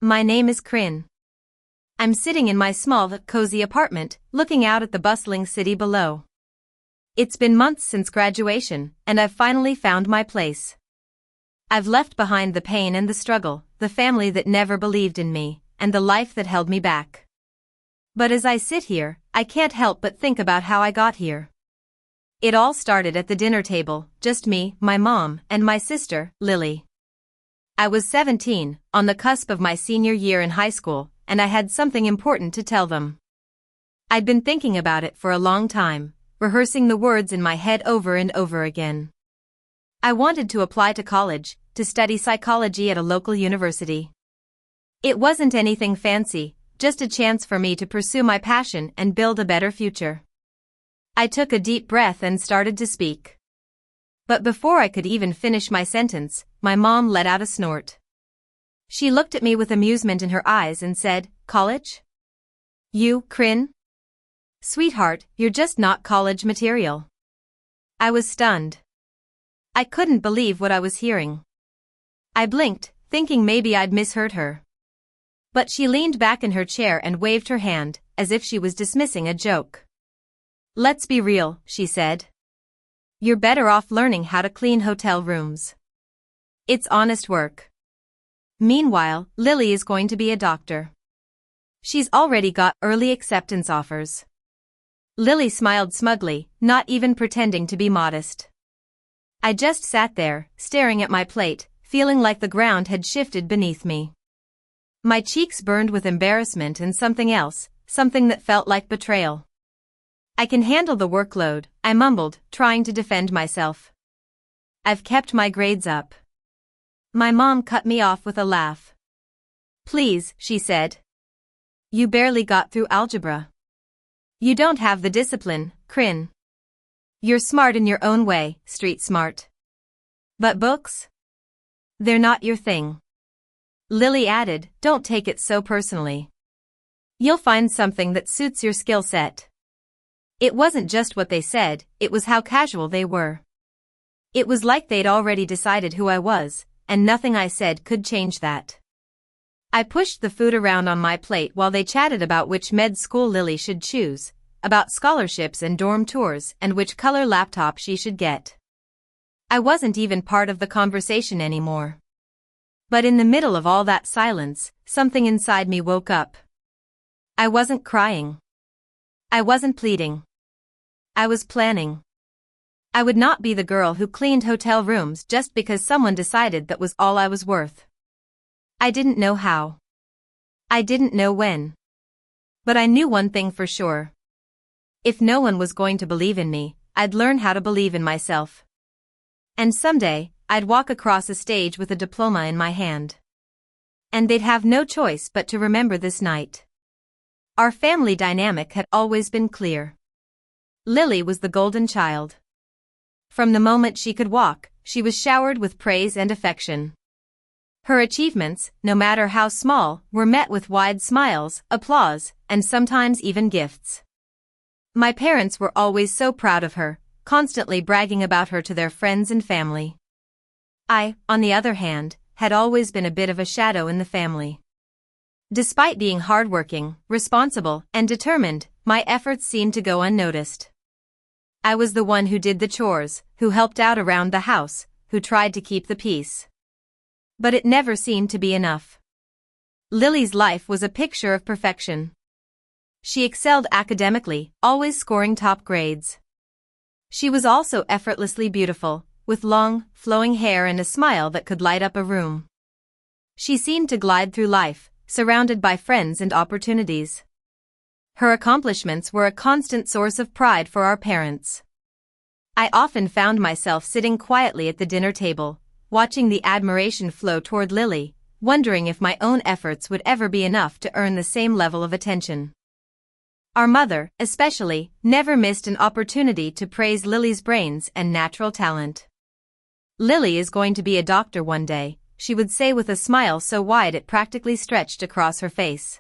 My name is Kryn. I'm sitting in my small, cozy apartment, looking out at the bustling city below. It's been months since graduation, and I've finally found my place. I've left behind the pain and the struggle, the family that never believed in me, and the life that held me back. But as I sit here, I can't help but think about how I got here. It all started at the dinner table, just me, my mom, and my sister, Lily. I was 17, on the cusp of my senior year in high school, and I had something important to tell them. I'd been thinking about it for a long time, rehearsing the words in my head over and over again. I wanted to apply to college, to study psychology at a local university. It wasn't anything fancy, just a chance for me to pursue my passion and build a better future. I took a deep breath and started to speak. But before I could even finish my sentence, my mom let out a snort. She looked at me with amusement in her eyes and said, "College? You, Kryn? Sweetheart, you're just not college material." I was stunned. I couldn't believe what I was hearing. I blinked, thinking maybe I'd misheard her. But she leaned back in her chair and waved her hand, as if she was dismissing a joke. "Let's be real," she said. "You're better off learning how to clean hotel rooms. It's honest work. Meanwhile, Lily is going to be a doctor. She's already got early acceptance offers." Lily smiled smugly, not even pretending to be modest. I just sat there, staring at my plate, feeling like the ground had shifted beneath me. My cheeks burned with embarrassment and something else, something that felt like betrayal. "I can handle the workload," I mumbled, trying to defend myself. "I've kept my grades up." My mom cut me off with a laugh. "Please," she said. "You barely got through algebra. You don't have the discipline, Kryn. You're smart in your own way, street smart. But books? They're not your thing." Lily added, "Don't take it so personally. You'll find something that suits your skill set." It wasn't just what they said, it was how casual they were. It was like they'd already decided who I was, and nothing I said could change that. I pushed the food around on my plate while they chatted about which med school Lily should choose, about scholarships and dorm tours and which color laptop she should get. I wasn't even part of the conversation anymore. But in the middle of all that silence, something inside me woke up. I wasn't crying. I wasn't pleading. I was planning. I would not be the girl who cleaned hotel rooms just because someone decided that was all I was worth. I didn't know how. I didn't know when. But I knew one thing for sure. If no one was going to believe in me, I'd learn how to believe in myself. And someday, I'd walk across a stage with a diploma in my hand. And they'd have no choice but to remember this night. Our family dynamic had always been clear. Lily was the golden child. From the moment she could walk, she was showered with praise and affection. Her achievements, no matter how small, were met with wide smiles, applause, and sometimes even gifts. My parents were always so proud of her, constantly bragging about her to their friends and family. I, on the other hand, had always been a bit of a shadow in the family. Despite being hardworking, responsible, and determined, my efforts seemed to go unnoticed. I was the one who did the chores, who helped out around the house, who tried to keep the peace. But it never seemed to be enough. Lily's life was a picture of perfection. She excelled academically, always scoring top grades. She was also effortlessly beautiful, with long, flowing hair and a smile that could light up a room. She seemed to glide through life, surrounded by friends and opportunities. Her accomplishments were a constant source of pride for our parents. I often found myself sitting quietly at the dinner table, watching the admiration flow toward Lily, wondering if my own efforts would ever be enough to earn the same level of attention. Our mother, especially, never missed an opportunity to praise Lily's brains and natural talent. "Lily is going to be a doctor one day," she would say with a smile so wide it practically stretched across her face.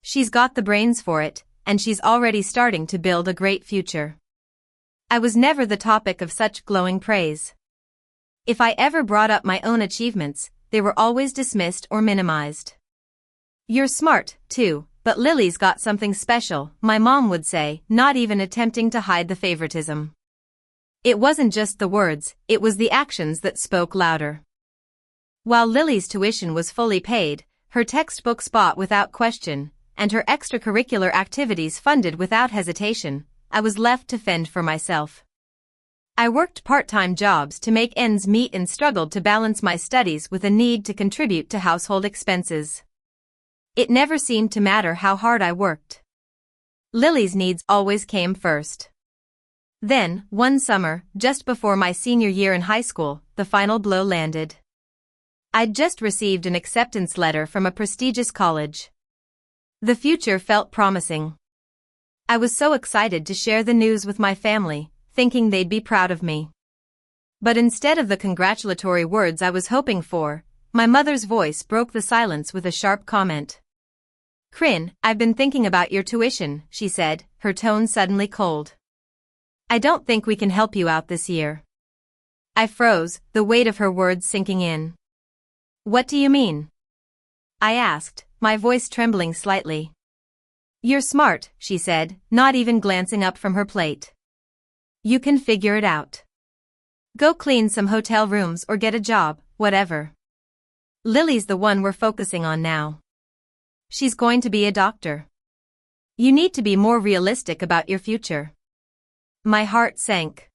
"She's got the brains for it, and she's already starting to build a great future." I was never the topic of such glowing praise. If I ever brought up my own achievements, they were always dismissed or minimized. You're smart, too, but Lily's got something special, my mom would say, not even attempting to hide the favoritism. It wasn't just the words, it was the actions that spoke louder. While Lily's tuition was fully paid, her textbooks bought without question, and her extracurricular activities funded without hesitation, I was left to fend for myself. I worked part-time jobs to make ends meet and struggled to balance my studies with a need to contribute to household expenses. It never seemed to matter how hard I worked. Lily's needs always came first. Then, one summer, just before my senior year in high school, the final blow landed. I'd just received an acceptance letter from a prestigious college. The future felt promising. I was so excited to share the news with my family, thinking they'd be proud of me. But instead of the congratulatory words I was hoping for, my mother's voice broke the silence with a sharp comment. "Kryn, I've been thinking about your tuition," she said, her tone suddenly cold. "I don't think we can help you out this year." I froze, the weight of her words sinking in. "What do you mean?" I asked, my voice trembling slightly. "You're smart," she said, not even glancing up from her plate. "You can figure it out. Go clean some hotel rooms or get a job, whatever. Lily's the one we're focusing on now. She's going to be a doctor. You need to be more realistic about your future." My heart sank.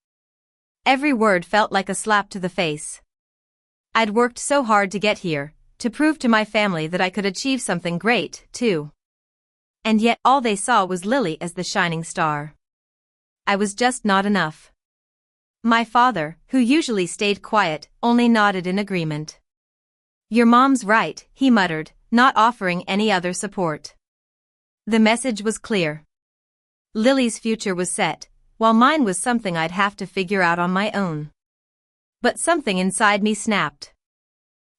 Every word felt like a slap to the face. I'd worked so hard to get here, to prove to my family that I could achieve something great, too. And yet all they saw was Lily as the shining star. I was just not enough. My father, who usually stayed quiet, only nodded in agreement. "Your mom's right," he muttered, not offering any other support. The message was clear. Lily's future was set, while mine was something I'd have to figure out on my own. But something inside me snapped.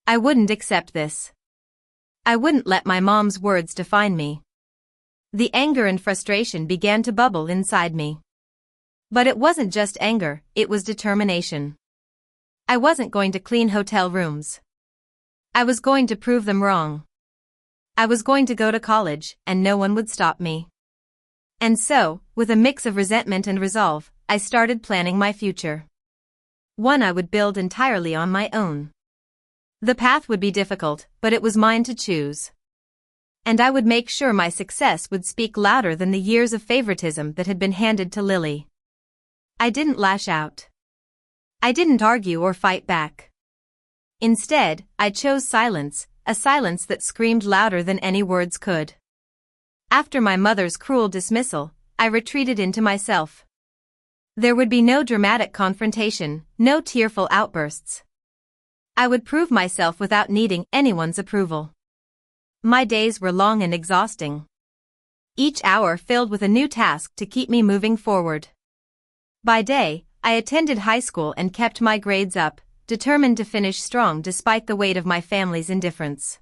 I wouldn't accept this. I wouldn't let my mom's words define me. The anger and frustration began to bubble inside me. But it wasn't just anger, it was determination. I wasn't going to clean hotel rooms. I was going to prove them wrong. I was going to go to college, and no one would stop me. And so, with a mix of resentment and resolve, I started planning my future. One I would build entirely on my own. The path would be difficult, but it was mine to choose. And I would make sure my success would speak louder than the years of favoritism that had been handed to Lily. I didn't lash out. I didn't argue or fight back. Instead, I chose silence, a silence that screamed louder than any words could. After my mother's cruel dismissal, I retreated into myself. There would be no dramatic confrontation, no tearful outbursts. I would prove myself without needing anyone's approval. My days were long and exhausting. Each hour filled with a new task to keep me moving forward. By day, I attended high school and kept my grades up, determined to finish strong despite the weight of my family's indifference.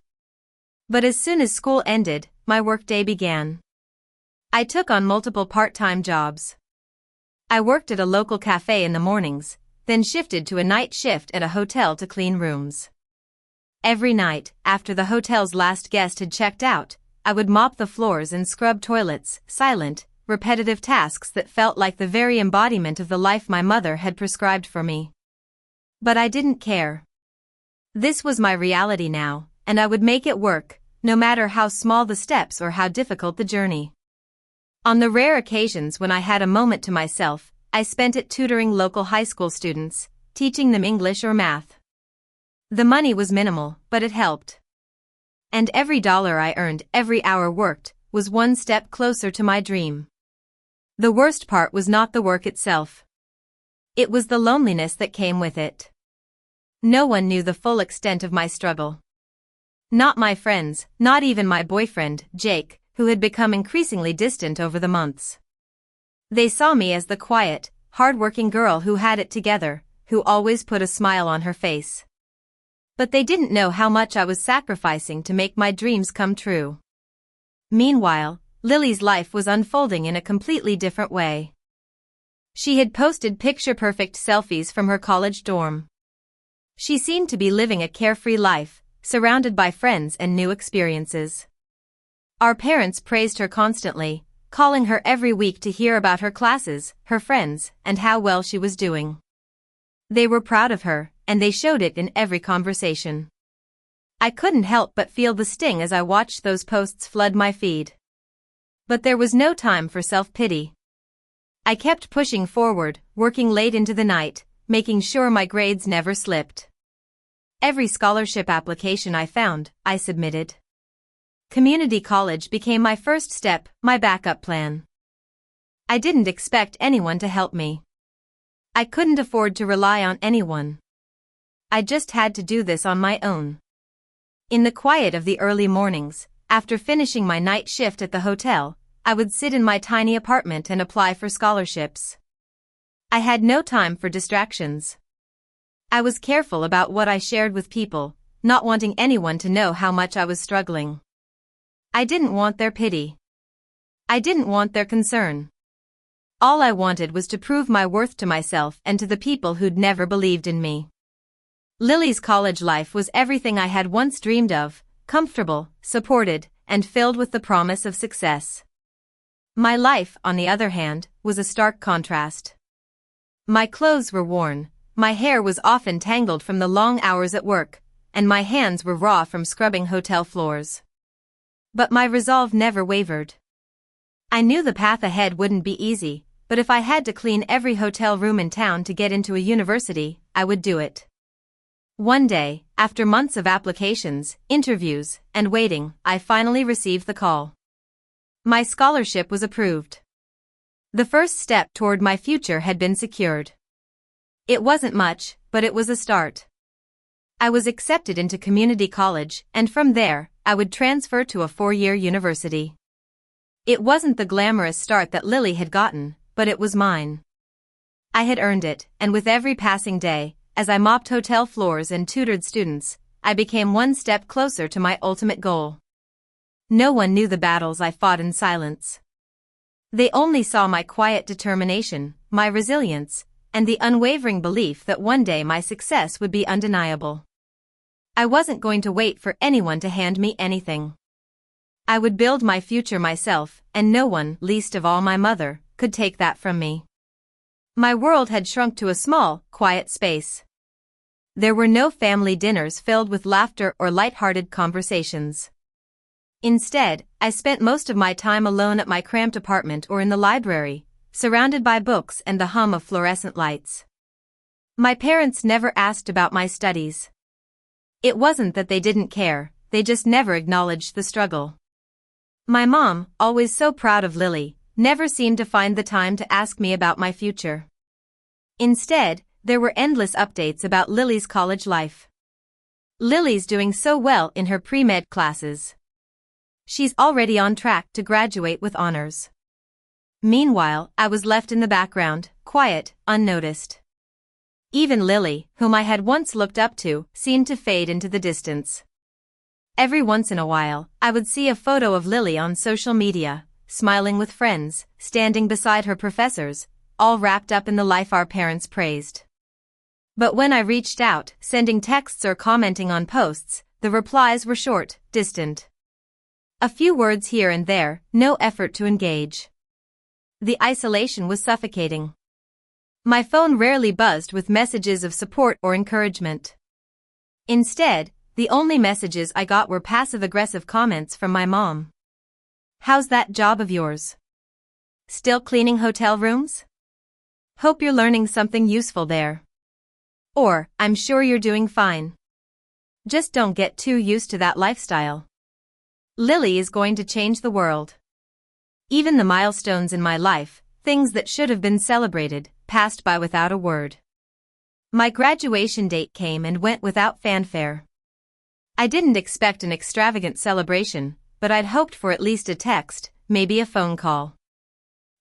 But as soon as school ended, my workday began. I took on multiple part-time jobs. I worked at a local cafe in the mornings, then shifted to a night shift at a hotel to clean rooms. Every night, after the hotel's last guest had checked out, I would mop the floors and scrub toilets, silent, repetitive tasks that felt like the very embodiment of the life my mother had prescribed for me. But I didn't care. This was my reality now, and I would make it work, no matter how small the steps or how difficult the journey. On the rare occasions when I had a moment to myself, I spent it tutoring local high school students, teaching them English or math. The money was minimal, but it helped. And every dollar I earned, every hour worked, was one step closer to my dream. The worst part was not the work itself. It was the loneliness that came with it. No one knew the full extent of my struggle. Not my friends, not even my boyfriend, Jake, who had become increasingly distant over the months. They saw me as the quiet, hard-working girl who had it together, who always put a smile on her face. But they didn't know how much I was sacrificing to make my dreams come true. Meanwhile, Lily's life was unfolding in a completely different way. She had posted picture-perfect selfies from her college dorm. She seemed to be living a carefree life, surrounded by friends and new experiences. Our parents praised her constantly, calling her every week to hear about her classes, her friends, and how well she was doing. They were proud of her, and they showed it in every conversation. I couldn't help but feel the sting as I watched those posts flood my feed. But there was no time for self-pity. I kept pushing forward, working late into the night, making sure my grades never slipped. Every scholarship application I found, I submitted. Community college became my first step, my backup plan. I didn't expect anyone to help me. I couldn't afford to rely on anyone. I just had to do this on my own. In the quiet of the early mornings, after finishing my night shift at the hotel, I would sit in my tiny apartment and apply for scholarships. I had no time for distractions. I was careful about what I shared with people, not wanting anyone to know how much I was struggling. I didn't want their pity. I didn't want their concern. All I wanted was to prove my worth to myself and to the people who'd never believed in me. Lily's college life was everything I had once dreamed of, comfortable, supported, and filled with the promise of success. My life, on the other hand, was a stark contrast. My clothes were worn, my hair was often tangled from the long hours at work, and my hands were raw from scrubbing hotel floors. But my resolve never wavered. I knew the path ahead wouldn't be easy, but if I had to clean every hotel room in town to get into a university, I would do it. One day, after months of applications, interviews, and waiting, I finally received the call. My scholarship was approved. The first step toward my future had been secured. It wasn't much, but it was a start. I was accepted into community college, and from there, I would transfer to a 4-year university. It wasn't the glamorous start that Lily had gotten, but it was mine. I had earned it, and with every passing day, as I mopped hotel floors and tutored students, I became one step closer to my ultimate goal. No one knew the battles I fought in silence. They only saw my quiet determination, my resilience, and the unwavering belief that one day my success would be undeniable. I wasn't going to wait for anyone to hand me anything. I would build my future myself, and no one, least of all my mother, could take that from me. My world had shrunk to a small, quiet space. There were no family dinners filled with laughter or light-hearted conversations. Instead, I spent most of my time alone at my cramped apartment or in the library, surrounded by books and the hum of fluorescent lights. My parents never asked about my studies. It wasn't that they didn't care, they just never acknowledged the struggle. My mom, always so proud of Lily, never seemed to find the time to ask me about my future. Instead, there were endless updates about Lily's college life. Lily's doing so well in her pre-med classes. She's already on track to graduate with honors. Meanwhile, I was left in the background, quiet, unnoticed. Even Lily, whom I had once looked up to, seemed to fade into the distance. Every once in a while, I would see a photo of Lily on social media, smiling with friends, standing beside her professors, all wrapped up in the life our parents praised. But when I reached out, sending texts or commenting on posts, the replies were short, distant. A few words here and there, no effort to engage. The isolation was suffocating. My phone rarely buzzed with messages of support or encouragement. Instead, the only messages I got were passive-aggressive comments from my mom. "How's that job of yours? Still cleaning hotel rooms? Hope you're learning something useful there." Or, "I'm sure you're doing fine. Just don't get too used to that lifestyle. Lily is going to change the world." Even the milestones in my life, things that should have been celebrated, passed by without a word. My graduation date came and went without fanfare. I didn't expect an extravagant celebration, but I'd hoped for at least a text, maybe a phone call.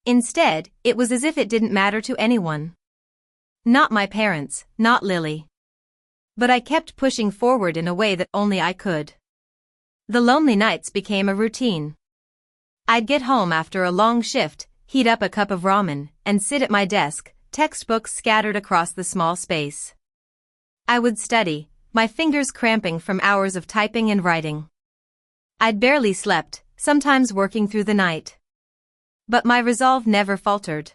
Instead, it was as if it didn't matter to anyone. Not my parents, not Lily. But I kept pushing forward in a way that only I could. The lonely nights became a routine. I'd get home after a long shift, heat up a cup of ramen, and sit at my desk, textbooks scattered across the small space. I would study, my fingers cramping from hours of typing and writing. I'd barely slept, sometimes working through the night. But my resolve never faltered.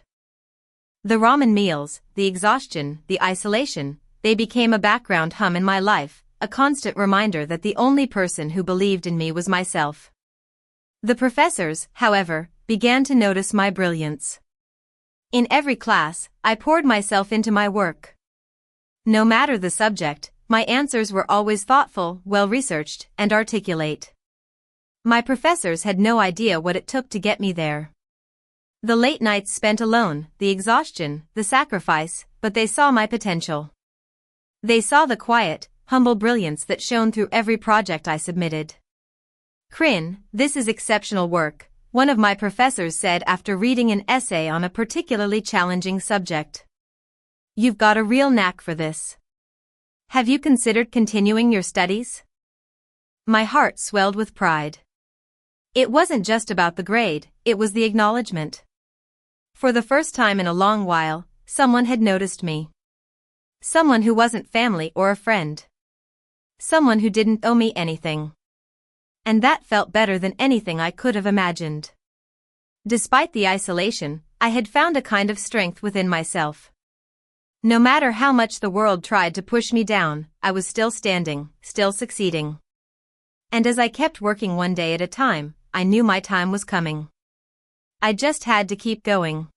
The ramen meals, the exhaustion, the isolation, they became a background hum in my life, a constant reminder that the only person who believed in me was myself. The professors, however, began to notice my brilliance. In every class, I poured myself into my work. No matter the subject, my answers were always thoughtful, well-researched, and articulate. My professors had no idea what it took to get me there. The late nights spent alone, the exhaustion, the sacrifice, but they saw my potential. They saw the quiet, humble brilliance that shone through every project I submitted. "Kryn, this is exceptional work," one of my professors said after reading an essay on a particularly challenging subject. "You've got a real knack for this. Have you considered continuing your studies?" My heart swelled with pride. It wasn't just about the grade, it was the acknowledgement. For the first time in a long while, someone had noticed me. Someone who wasn't family or a friend. Someone who didn't owe me anything. And that felt better than anything I could have imagined. Despite the isolation, I had found a kind of strength within myself. No matter how much the world tried to push me down, I was still standing, still succeeding. And as I kept working one day at a time, I knew my time was coming. I just had to keep going.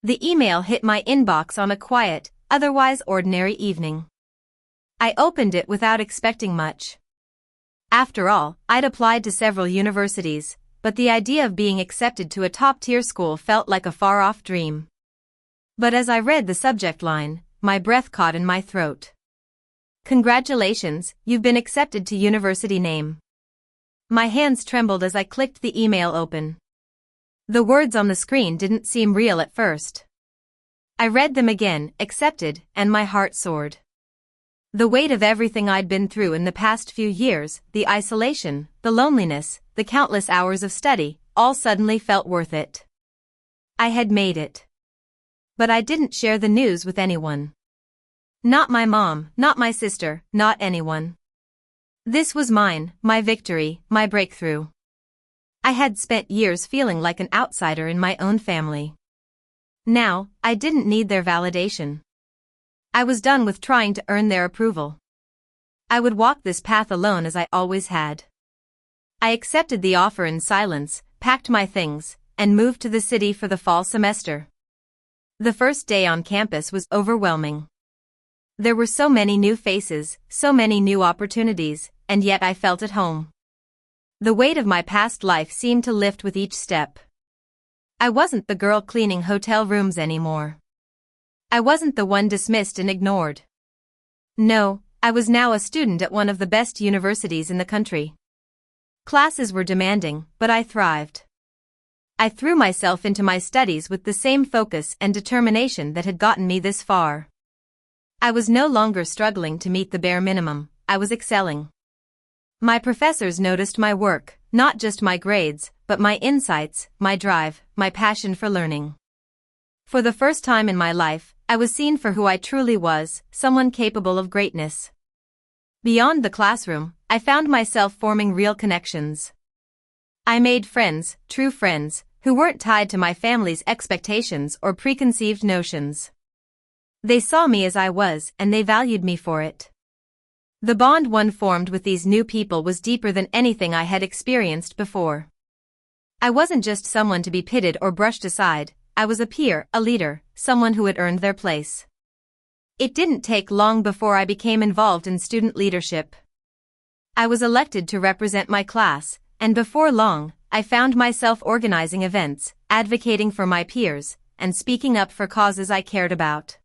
The email hit my inbox on a quiet, otherwise ordinary evening. I opened it without expecting much. After all, I'd applied to several universities, but the idea of being accepted to a top-tier school felt like a far-off dream. But as I read the subject line, my breath caught in my throat. "Congratulations, you've been accepted to university name." My hands trembled as I clicked the email open. The words on the screen didn't seem real at first. I read them again, accepted, and my heart soared. The weight of everything I'd been through in the past few years, the isolation, the loneliness, the countless hours of study, all suddenly felt worth it. I had made it. But I didn't share the news with anyone. Not my mom, not my sister, not anyone. This was mine, my victory, my breakthrough. I had spent years feeling like an outsider in my own family. Now, I didn't need their validation. I was done with trying to earn their approval. I would walk this path alone as I always had. I accepted the offer in silence, packed my things, and moved to the city for the fall semester. The first day on campus was overwhelming. There were so many new faces, so many new opportunities, and yet I felt at home. The weight of my past life seemed to lift with each step. I wasn't the girl cleaning hotel rooms anymore. I wasn't the one dismissed and ignored. No, I was now a student at one of the best universities in the country. Classes were demanding, but I thrived. I threw myself into my studies with the same focus and determination that had gotten me this far. I was no longer struggling to meet the bare minimum, I was excelling. My professors noticed my work, not just my grades, but my insights, my drive, my passion for learning. For the first time in my life, I was seen for who I truly was, someone capable of greatness. Beyond the classroom, I found myself forming real connections. I made friends, true friends, who weren't tied to my family's expectations or preconceived notions. They saw me as I was, and they valued me for it. The bond one formed with these new people was deeper than anything I had experienced before. I wasn't just someone to be pitied or brushed aside, I was a peer, a leader, someone who had earned their place. It didn't take long before I became involved in student leadership. I was elected to represent my class, and before long, I found myself organizing events, advocating for my peers, and speaking up for causes I cared about.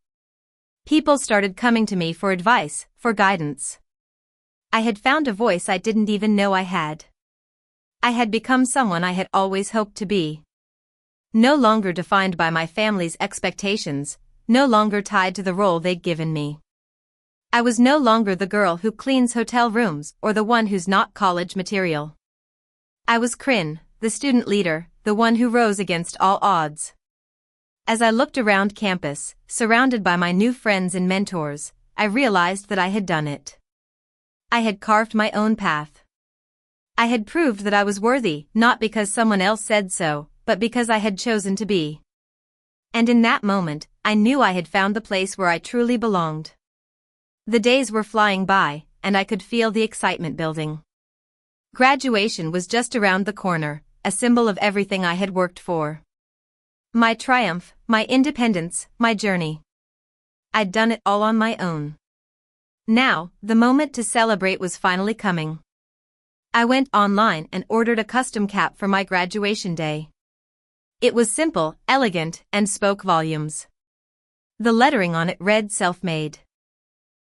People started coming to me for advice, for guidance. I had found a voice I didn't even know I had. I had become someone I had always hoped to be. No longer defined by my family's expectations, no longer tied to the role they'd given me. I was no longer the girl who cleans hotel rooms or the one who's not college material. I was Kryn, the student leader, the one who rose against all odds. As I looked around campus, surrounded by my new friends and mentors, I realized that I had done it. I had carved my own path. I had proved that I was worthy, not because someone else said so, but because I had chosen to be. And in that moment, I knew I had found the place where I truly belonged. The days were flying by, and I could feel the excitement building. Graduation was just around the corner, a symbol of everything I had worked for. My triumph, my independence, my journey. I'd done it all on my own. Now, the moment to celebrate was finally coming. I went online and ordered a custom cap for my graduation day. It was simple, elegant, and spoke volumes. The lettering on it read "Self-Made."